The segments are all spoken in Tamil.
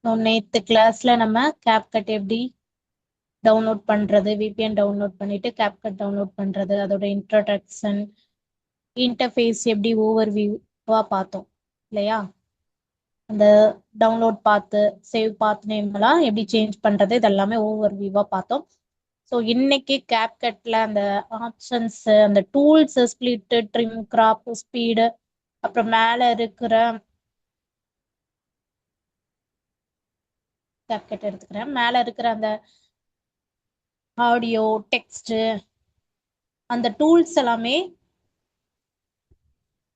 நேற்று கிளாஸ்ல நம்ம கேப்கட் எப்படி டவுன்லோட் பண்றது, விபிஎன் டவுன்லோட் பண்ணிட்டு கேப்கட் டவுன்லோட் பண்றது, அதோட இன்ட்ரோடக்ஷன், இன்டர்ஃபேஸ் எப்படி ஓவர் வியூவா பார்த்தோம் இல்லையா? அந்த டவுன்லோட் பார்த்து சேவ் பாத் நேம் எல்லாம் எப்படி சேஞ்ச் பண்றது, இதெல்லாமே ஓவர் வியூவா பார்த்தோம். ஸோ இன்னைக்கு கேப்கட்ல அந்த ஆப்ஷன்ஸ், அந்த tools, split, trim, crop, speed, அப்புறம் மேல இருக்கிற கேப்கட் எடுத்துக்கிறேன், மேல இருக்கிற அந்த ஆடியோ, டெக்ஸ்ட், அந்த டூல்ஸ் எல்லாமே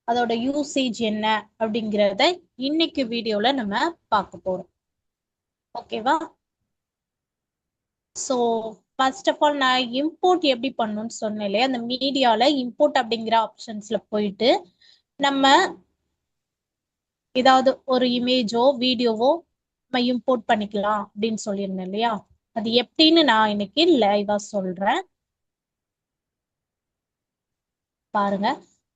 அதோட யூசேஜ் என்ன அப்படிங்கிறத இன்னைக்கு வீடியோல நம்ம பார்க்க போறோம். ஓகேவா? ஸோ ஃபர்ஸ்ட் ஆஃப் ஆல் நான் இம்போர்ட் எப்படி பண்ணணும்னு சொன்னேன் இல்லையா? அந்த மீடியால இம்போர்ட் அப்படிங்கிற ஆப்ஷன்ஸ்ல போயிட்டு நம்ம ஏதாவது ஒரு இமேஜோ வீடியோவோ நம்ம இம்போர்ட் பண்ணிக்கலாம் அப்படின்னு சொல்லியிருந்தேன் இல்லையா? அது எப்படின்னு நான் இன்னைக்கு லைவா சொல்றேன், பாருங்க.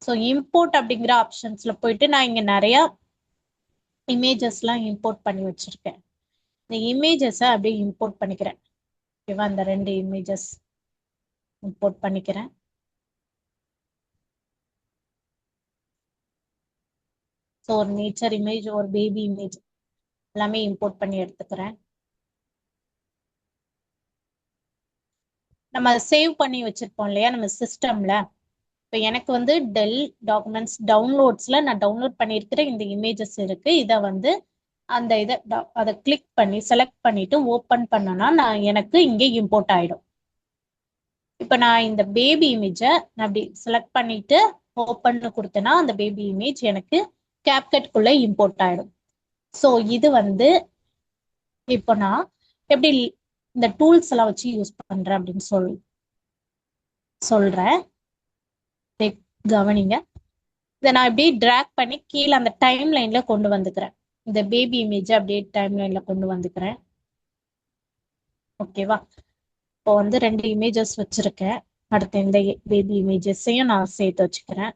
ஸோ இம்போர்ட் அப்படிங்கிற ஆப்ஷன்ஸ்ல போயிட்டு நான் இங்க நிறைய இமேஜஸ்லாம் இம்போர்ட் பண்ணி வச்சிருக்கேன். இந்த இமேஜஸை அப்படியே இம்போர்ட் பண்ணிக்கிறேன். ஓகேவா? அந்த 2 இமேஜஸ் இம்போர்ட் பண்ணிக்கிறேன். ஸோ ஒரு நேச்சர் இமேஜ், ஒரு பேபி இமேஜ் எல்லாமே இம்போர்ட் பண்ணி எடுத்துக்கிறேன். நம்ம சேவ் பண்ணி வச்சிருப்போம் இல்லையா நம்ம சிஸ்டம்ல? இப்போ எனக்கு வந்து டெல் டாக்குமெண்ட்ஸ் டவுன்லோட்ஸ்ல நான் டவுன்லோட் பண்ணியிருக்கிற இந்த இமேஜஸ் இருக்கு. இதை வந்து அந்த அதை கிளிக் பண்ணி செலக்ட் பண்ணிட்டு ஓப்பன் பண்ணனா நான் எனக்கு இங்கே இம்போர்ட் ஆயிடும். இப்போ நான் இந்த பேபி இமேஜை நான் அப்படி செலக்ட் பண்ணிட்டு ஓப்பன் கொடுத்தேன்னா அந்த பேபி இமேஜ் எனக்கு கேப்கட்குள்ள இம்போர்ட் ஆயிடும். ஸோ இது வந்து இப்போ நான் எப்படி இந்த டூல்ஸ் எல்லாம் வச்சு யூஸ் பண்றேன் அப்படின்னு சொல்றேன். கவனிங்க. இதை நான் இப்படி டிராக் பண்ணி கீழே அந்த டைம் லைன்ல கொண்டு வந்துக்கிறேன். இந்த பேபி இமேஜ் அப்படியே டைம் லைன்ல கொண்டு வந்துக்கிறேன். ஓகேவா? இப்போ வந்து 2 இமேஜஸ் வச்சிருக்கேன். அடுத்து இந்த பேபி இமேஜஸையும் நான் சேர்த்து வச்சுக்கிறேன்.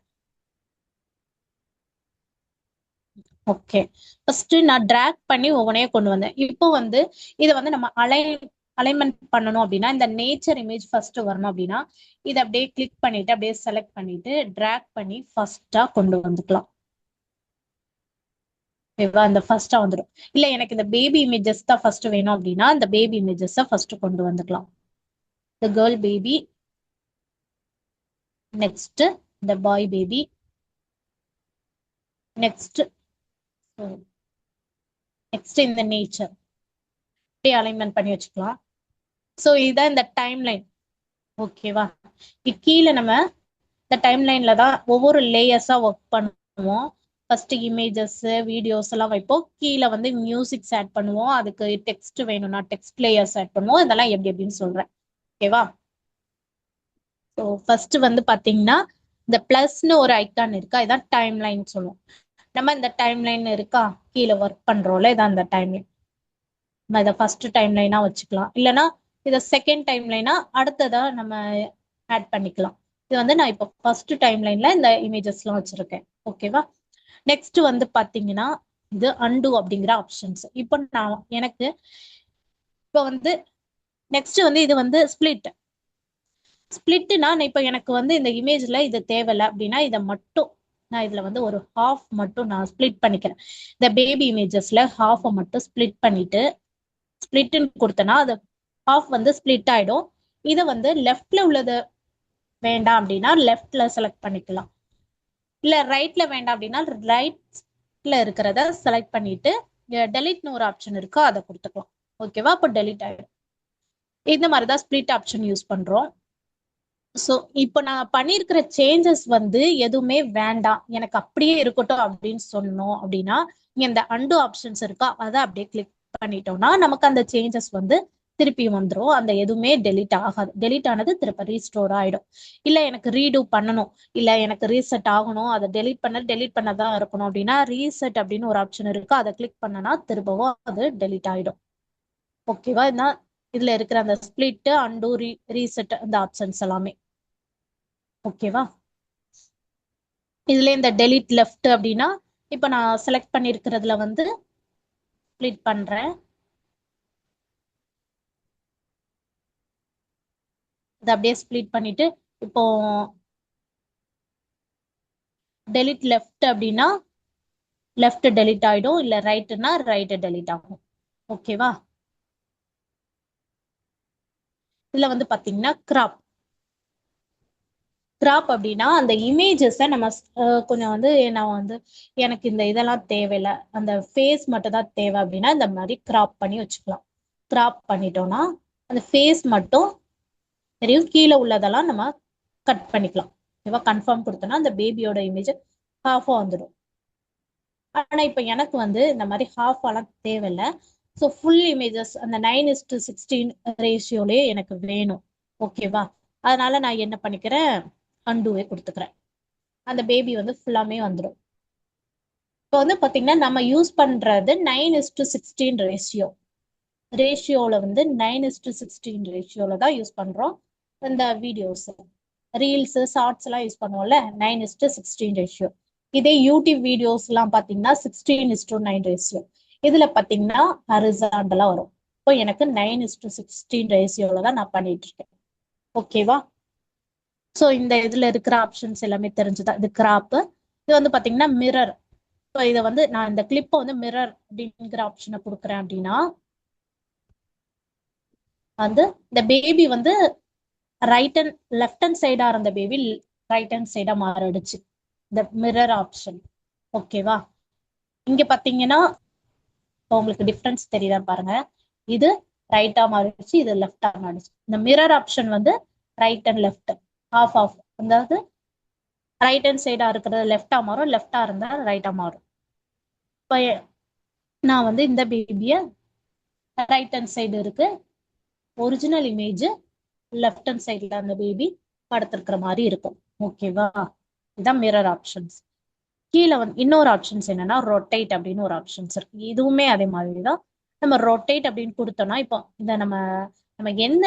ஓகே, ஃபர்ஸ்ட் நான் டிராக் பண்ணி ஒவ்வொன்றையும் கொண்டு வந்தேன். இப்போ வந்து இதை வந்து நம்ம அலைன்மெண்ட் பண்ணணும் அப்படின்னா இந்த நேச்சர் இமேஜ் ஃபர்ஸ்ட் வரணும் அப்படின்னா இதை அப்படியே கிளிக் பண்ணிட்டு அப்படியே செலக்ட் பண்ணிட்டு டிராக் பண்ணி ஃபர்ஸ்டா கொண்டு வந்துக்கலாம். ஓகேவா? அந்த ஃபர்ஸ்டா வந்துடும். இல்ல எனக்கு இந்த பேபி இமேஜஸ் தான் ஃபர்ஸ்ட் வேணும் அப்படின்னா இந்த பேபி இமேஜஸ் ஃபர்ஸ்ட் கொண்டு வந்துக்கலாம். the girl baby, next the boy baby, next in the nature. இப்படி அலைன்மெண்ட் பண்ணி வச்சுக்கலாம். ஸோ இதான் இந்த டைம் லைன். ஓகேவா? கீழே நம்ம இந்த டைம் லைன்ல தான் ஒவ்வொரு லேயர்ஸா ஒர்க் பண்ணுவோம். ஃபர்ஸ்ட் இமேஜஸ், வீடியோஸ் எல்லாம் வைப்போம். கீழே வந்து மியூசிக்ஸ் ஆட் பண்ணுவோம். அதுக்கு டெக்ஸ்ட் வேணும்னா டெக்ஸ்ட் லேயர்ஸ் ஆட் பண்ணுவோம். இதெல்லாம் எப்படி எப்படின்னு சொல்றேன். ஓகேவா? ஸோ ஃபர்ஸ்ட் வந்து பாத்தீங்கன்னா இந்த பிளஸ்னு ஒரு ஐக்கான் இருக்கா, இதான் டைம் லைன் சொல்லுவோம். நம்ம இந்த டைம் லைன் இருக்கா கீழே ஒர்க் பண்றோம்ல, இதான் இந்த டைம் லைன். நம்ம இதை ஃபர்ஸ்ட் டைம் லைனா வச்சுக்கலாம், இல்லைன்னா இதை செகண்ட் டைம் லைனா அடுத்ததா நம்ம ஆட் பண்ணிக்கலாம். இது வந்து நான் இப்போ ஃபர்ஸ்ட் டைம் லைன்ல இந்த இமேஜஸ் எல்லாம் வச்சிருக்கேன். ஓகேவா? நெக்ஸ்ட் வந்து பாத்தீங்கன்னா இது அன்டு அப்படிங்கிற ஆப்ஷன்ஸ். இப்போ நான் எனக்கு இப்போ வந்து நெக்ஸ்ட் வந்து இது வந்து ஸ்பிளிட்னா இப்போ எனக்கு வந்து இந்த இமேஜ்ல இது தேவையில்லை அப்படின்னா இதை மட்டும் நான் இதுல வந்து ஒரு ஹாஃப் மட்டும் நான் ஸ்பிளிட் பண்ணிக்கிறேன். இந்த பேபி இமேஜஸ்ல ஹாஃபை மட்டும் ஸ்பிளிட் பண்ணிட்டு ஸ்பிளிட்னு கொடுத்தனா அது ஹாஃப் வந்து ஸ்பிளிட் ஆயிடும். இதை வந்து லெஃப்ட்ல உள்ளது வேண்டாம் அப்படின்னா லெஃப்ட்ல செலக்ட் பண்ணிக்கலாம், இல்ல ரைட்ல வேண்டாம் அப்படின்னா ரைட்ல இருக்கிறத செலக்ட் பண்ணிட்டு டெலிட்னு ஒரு ஆப்ஷன் இருக்கு, அதை கொடுத்துக்கலாம். ஓகேவா? அப்போ டெலிட் ஆயிடும். இந்த மாதிரிதான் ஸ்பிளிட் ஆப்ஷன் யூஸ் பண்றோம். ஸோ இப்போ நான் பண்ணியிருக்கிற சேஞ்சஸ் வந்து எதுவுமே வேண்டாம், எனக்கு அப்படியே இருக்கட்டும் அப்படின்னு சொன்னோம் அப்படின்னா இங்க இந்த அண்டு ஆப்ஷன்ஸ் இருக்கா, அதை அப்படியே கிளிக் பண்ணிட்டோம்னா நமக்கு அந்த சேஞ்சஸ் வந்து திருப்பி வந்துடும். அந்த எதுவுமே டெலிட் ஆகாது. டெலிட் ஆனது திருப்ப ரீஸ்டோர் ஆயிடும். இல்ல எனக்கு ரீடூ பண்ணணும், இல்ல எனக்கு ரீசெட் ஆகணும், அதை டெலிட் பண்ணதான் இருக்கணும் அப்படின்னா ரீசெட் அப்படின்னு ஒரு ஆப்ஷன் இருக்கு, அதை கிளிக் பண்ணனா திரும்பவும் அது டெலிட் ஆயிடும். ஓகேவா? இதுதான் இதுல இருக்கிற அந்த ஸ்பிளிட், அண்டு, ரீசெட் அந்த ஆப்ஷன்ஸ் எல்லாமே. ஓகேவா? இதுல இந்த டெலிட் லெஃப்ட் அப்படின்னா இப்ப நான் செலக்ட் பண்ணிருக்கிறதுல வந்து ஸ்பிளிட் பண்றேன். இதை அப்படியே ஸ்ப்ளிட் பண்ணிட்டு இப்போ டெலிட் லெஃப்ட் அப்படின்னா லெஃப்ட் டெலிட் ஆயிடும், இல்ல ரைட்னா ரைட் டெலிட் ஆகும். ஓகேவா? இதுல வந்து பாத்தீங்கன்னா கிராப் அப்படின்னா அந்த இமேஜஸை நம்ம கொஞ்சம் வந்து நான் வந்து எனக்கு இந்த இதெல்லாம் தேவையில்லை, அந்த ஃபேஸ் மட்டும் தான் தேவை அப்படின்னா இந்த மாதிரி கிராப் பண்ணி வச்சுக்கலாம். கிராப் பண்ணிட்டோம்னா அந்த ஃபேஸ் மட்டும் தெரியும், கீழே உள்ளதெல்லாம் நம்ம கட் பண்ணிக்கலாம். ஓகேவா? கன்ஃபார்ம் கொடுத்தோம்னா அந்த பேபியோட இமேஜ் ஹாஃபா வந்துடும். ஆனா இப்ப எனக்கு வந்து இந்த மாதிரி ஹாஃப் எல்லாம் தேவையில்லை. ஸோ ஃபுல் இமேஜஸ் அந்த 9:16 ரேஷியோலயே எனக்கு வேணும். ஓகேவா? அதனால நான் என்ன பண்ணிக்கிறேன், அண்டூவே கொடுத்துக்கிறேன். அந்த பேபி வந்து ஃபுல்லாமே வந்துடும். இப்போ வந்து பாத்தீங்கன்னா நம்ம யூஸ் பண்றது 9:16 ரேஷியோல வந்து 9:16 ரேஷியோல தான் யூஸ் பண்றோம். இந்த வீடியோஸ் ரீல்ஸ் ஷார்ட்ஸ் எல்லாம் யூஸ் பண்ணுவோம்ல 9:16 ரேஷியோ. இதே யூடியூப் வீடியோஸ் எல்லாம் பாத்தீங்கன்னா 16:9 ரேஷியோ. இதுல பாத்தீங்கன்னா ஹரிசாண்டலா வரும். இப்போ எனக்கு 9:16 ரேஷியோல தான் நான் பண்ணிட்டு இருக்கேன். ஓகேவா? ஸோ இந்த இதுல இருக்கிற ஆப்ஷன்ஸ் எல்லாமே தெரிஞ்சுதான். இது கிராப், இது வந்து பாத்தீங்கன்னா மிரர். ஸோ இதை வந்து நான் இந்த கிளிப்பை வந்து மிரர் அப்படிங்கிற ஆப்ஷனை கொடுக்குறேன் அப்படின்னா வந்து இந்த பேபி வந்து ரைட் அண்ட் லெஃப்ட் ஹேண்ட் சைடா இருந்த பேபி ரைட் ஹேண்ட் சைடா மாறிடுச்சு, இந்த மிரர் ஆப்ஷன். ஓகேவா? இங்க பாத்தீங்கன்னா உங்களுக்கு டிஃபரன்ஸ் தெரியுதா பாருங்க. இது ரைட்டா மாறிடுச்சு, இது லெஃப்டா மாறிடுச்சு. இந்த மிரர் ஆப்ஷன் வந்து right and left off off, அதாவது ரைட் ஹேண்ட் சைடா இருக்கிறது லெஃப்டா மாறும், லெஃப்டா இருந்தா ரைட்டா மாறும். இப்போ நான் வந்து இந்த பேபிய ரைட் ஹேண்ட் சைடு இருக்கு, ஒரிஜினல் இமேஜ் லெஃப்ட் ஹேண்ட் சைட்ல அந்த பேபி படுத்திருக்கிற மாதிரி இருக்கும். ஓகேவா? இதான் மிரர் ஆப்ஷன்ஸ். கீழே வந்து இன்னொரு ஆப்ஷன்ஸ் என்னன்னா ரொட்டேட் அப்படின்னு ஒரு ஆப்ஷன்ஸ் இருக்கு. இதுவுமே அதே மாதிரிதான். நம்ம ரொட்டேட் அப்படின்னு கொடுத்தோம்னா இப்போ இதை நம்ம நம்ம என்ன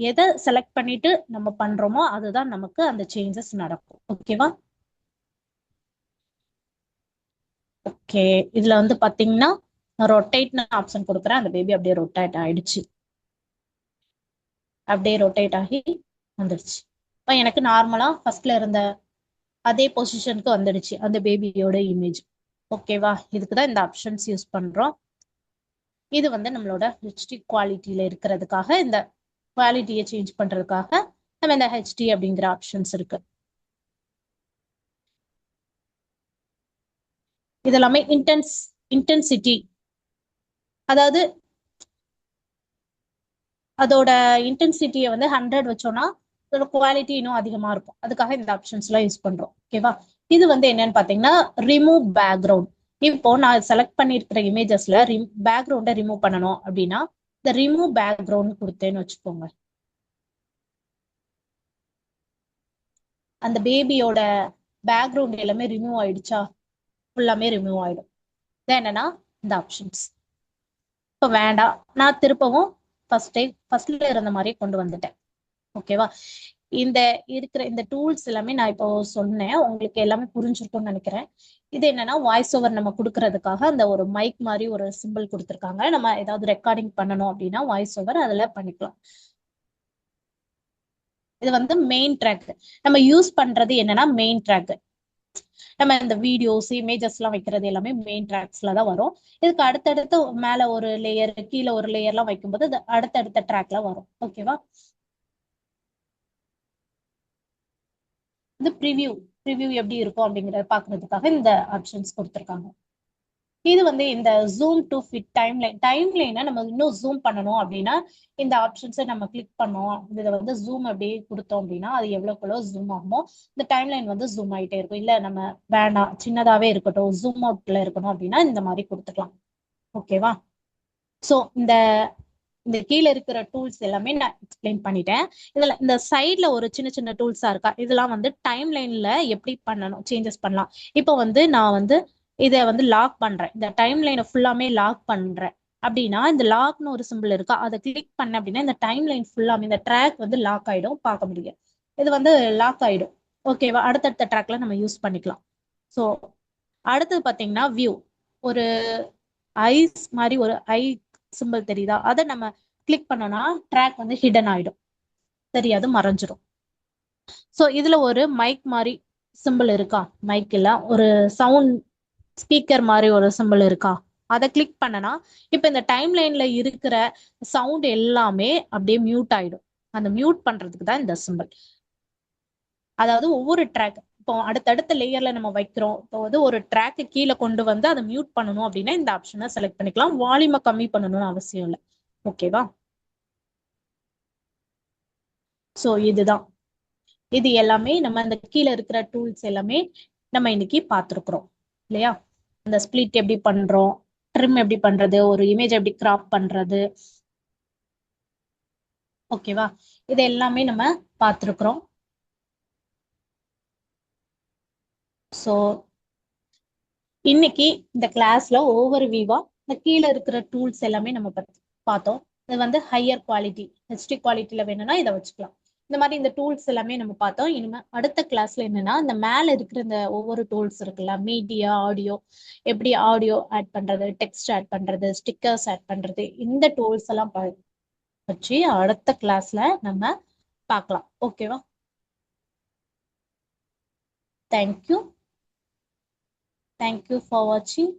எதை செலக்ட் பண்ணிட்டு நம்ம பண்றோமோ அதுதான் நமக்கு அந்த சேஞ்சஸ் நடக்கும். ஓகேவா? ஓகே, இதுல வந்து பாத்தீங்கன்னா ரொட்டேட்னு ஆப்ஷன் கொடுக்குறேன், அந்த பேபி அப்படியே ரொட்டேட் ஆயிடுச்சு, அப்படியே ரொட்டேட் ஆகி வந்துடுச்சு. இப்போ எனக்கு நார்மலா ஃபர்ஸ்ட்ல இருந்த அதே பொசிஷனுக்கு வந்துடுச்சு அந்த பேபியோட இமேஜ். ஓகேவா? இதுக்குதான் இந்த ஆப்ஷன்ஸ் யூஸ் பண்றோம். இது வந்து நம்மளோட ஹெச்டி குவாலிட்டியில இருக்கிறதுக்காக, இந்த குவாலிட்டியை சேஞ்ச் பண்றதுக்காக நம்ம இந்த ஹெச்டி அப்படிங்கிற ஆப்ஷன்ஸ் இருக்கு. இதெல்லாமே இன்டென்சிட்டி, அதாவது அதோட இன்டென்சிட்டியை வந்து 100 வச்சோம்னா அதோட குவாலிட்டி இன்னும் அதிகமா இருக்கும். அதுக்காக இந்த ஆப்ஷன்ஸ் எல்லாம் யூஸ் பண்றோம். ஓகேவா? இது வந்து என்னன்னு பாத்தீங்கன்னா ரிமூவ் பேக்ரவுண்ட். இப்போ நான் செலக்ட் பண்ணிருக்கிற இமேஜஸ்ல பேக்ரவுண்டை ரிமூவ் பண்ணணும் அப்படின்னா இந்த ரிமூவ் பேக்ரவுண்ட் கொடுத்தேன்னு வச்சுக்கோங்க, அந்த பேபியோட பேக்ரவுண்ட் எல்லாமே ரிமூவ் ஆயிடுச்சா, ஃபுல்லாமே ரிமூவ் ஆயிடும். இது என்னன்னா இந்த ஆப்ஷன்ஸ். இப்போ வேண்டாம், நான் திருப்பவும் ஃபர்ஸ்ட்ல இருந்த மாதிரியே கொண்டு வந்துட்டேன். ஓகேவா? இந்த இருக்கிற இந்த டூல்ஸ் எல்லாமே நான் இப்போ சொன்னேன், உங்களுக்கு எல்லாமே புரிஞ்சிருக்கும்னு நினைக்கிறேன். இது என்னன்னா வாய்ஸ் ஓவர் நம்ம கொடுக்கறதுக்காக அந்த ஒரு மைக் மாதிரி ஒரு சிம்பிள் கொடுத்துருக்காங்க. நம்ம ஏதாவது ரெக்கார்டிங் பண்ணணும் அப்படின்னா வாய்ஸ் ஓவர் அதுல பண்ணிக்கலாம். இது வந்து மெயின் ட்ராக். நம்ம யூஸ் பண்றது என்னன்னா மெயின் ட்ராக். நம்ம இந்த வீடியோஸ் இமேஜஸ் எல்லாம் வைக்கிறது எல்லாமே மெயின் ட்ராக்ஸ்ல தான் வரும். இதுக்கு அடுத்தடுத்து மேல ஒரு லேயர் கீழே ஒரு லேயர் எல்லாம் வைக்கும்போது அது அடுத்தடுத்த ட்ராக்ல வரும். ஓகேவா? இந்த ப்ரிவியூ எப்படி இருக்கும் அப்படிங்கறத பாக்குறதுக்காக இந்த ஆப்ஷன்ஸ் கொடுத்துருக்காங்க. இது வந்து இந்த ஜூம் டு ஃபிட் டைம்லைனை நம்ம இன்னும் ஜூம் பண்ணணும் அப்படின்னா இந்த ஆப்ஷன்ஸை நம்ம கிளிக் பண்ணோம், இதை வந்து ஜூம் அப்படியே கொடுத்தோம் அப்படின்னா அது எவ்வளவுக்குள்ள ஜூம் ஆகுமோ இந்த டைம்லைன் வந்து ஜூம் ஆயிட்டே இருக்கும். இல்ல நம்ம வேண்டாம் சின்னதாவே இருக்கட்டும் ஜூம் அவுட்ல இருக்கணும் அப்படின்னா இந்த மாதிரி கொடுத்துக்கலாம். ஓகேவா? ஸோ இந்த கீழே இருக்கிற டூல்ஸ் எல்லாமே நான் எக்ஸ்பிளைன் பண்ணிட்டேன். இதுல இந்த சைட்ல ஒரு சின்ன சின்ன டூல்ஸா இருக்கா, இதெல்லாம் வந்து டைம் லைன்ல எப்படி பண்ணணும், சேஞ்சஸ் பண்ணலாம். இப்போ வந்து நான் வந்து இதை வந்து லாக் பண்றேன், இந்த டைம் லைனை ஃபுல்லாமே லாக் பண்றேன் அப்படின்னா இந்த லாக்னு ஒரு சிம்பிள் இருக்கா, அதை கிளிக் பண்ண அப்படின்னா இந்த டைம் லைன் ஃபுல்லாமே இந்த ட்ராக் வந்து லாக் ஆயிடும், பார்க்க முடியும். இது வந்து லாக் ஆயிடும். ஓகேவா? அடுத்தடுத்த ட்ராக்ல நம்ம யூஸ் பண்ணிக்கலாம். ஸோ அடுத்தது பாத்தீங்கன்னா வியூ, ஒரு ஐஸ் மாதிரி ஒரு ஐ சிம்பிள் தெரியுதா, அதை நம்ம கிளிக் பண்ணோம்னா ட்ராக் வந்து ஹிடன் ஆயிடும். தெரியாது, மறைஞ்சிரும். ஸோ இதுல ஒரு மைக் மாதிரி சிம்பிள் இருக்கா, மைக்ல ஒரு சவுண்ட் ஸ்பீக்கர் மாதிரி ஒரு சிம்பிள் இருக்கா, அதை கிளிக் பண்ணனா இப்ப இந்த டைம் லைன்ல இருக்கிற சவுண்ட் எல்லாமே அப்படியே மியூட் ஆயிடும். அந்த மியூட் பண்றதுக்கு தான் இந்த சிம்பிள். அதாவது ஒவ்வொரு ட்ராக் இப்போ அடுத்தடுத்த லேயர்ல நம்ம வைக்கிறோம், இப்போ வந்து ஒரு ட்ராக் கீழே கொண்டு வந்து அதை மியூட் பண்ணணும் அப்படின்னா இந்த ஆப்ஷனை செலக்ட் பண்ணிக்கலாம். வால்யூமை கம்மி பண்ணணும்னு அவசியம் இல்லை. ஓகேவா? ஸோ இதுதான், இது எல்லாமே நம்ம இந்த கீழே இருக்கிற டூல்ஸ் எல்லாமே நம்ம இன்னைக்கு பார்த்துருக்குறோம் இல்லையா? அந்த ஸ்பிளிட் எப்படி பண்றோம், ட்ரிம் எப்படி பண்றது, ஒரு இமேஜ் எப்படி கிராப் பண்றது, ஓகேவா? இது எல்லாமே நம்ம பார்த்துருக்குறோம். ஸோ இன்னைக்கு இந்த கிளாஸ்ல ஒவ்வொரு வியூவா இந்த கீழே இருக்கிற டூல்ஸ் எல்லாமே நம்ம பார்த்தோம். இது வந்து ஹையர் குவாலிட்டி, ஹெச்டி குவாலிட்டியில வேணும்னா இதை வச்சுக்கலாம். இந்த மாதிரி இந்த டூல்ஸ் எல்லாமே நம்ம பார்த்தோம். இனிமே அடுத்த கிளாஸ்ல என்னன்னா இந்த மேல இருக்கிற இந்த ஒவ்வொரு டூல்ஸ் இருக்குல்ல, மீடியா, ஆடியோ, எப்படி ஆடியோ ஆட் பண்றது, டெக்ஸ்ட் ஆட் பண்றது, ஸ்டிக்கர்ஸ் ஆட் பண்றது, இந்த டூல்ஸ் எல்லாம் வச்சு அடுத்த கிளாஸ்ல நம்ம பார்க்கலாம். ஓகேவா? தேங்க்யூ. தேங்க்யூ ஃபார் வாட்சிங்.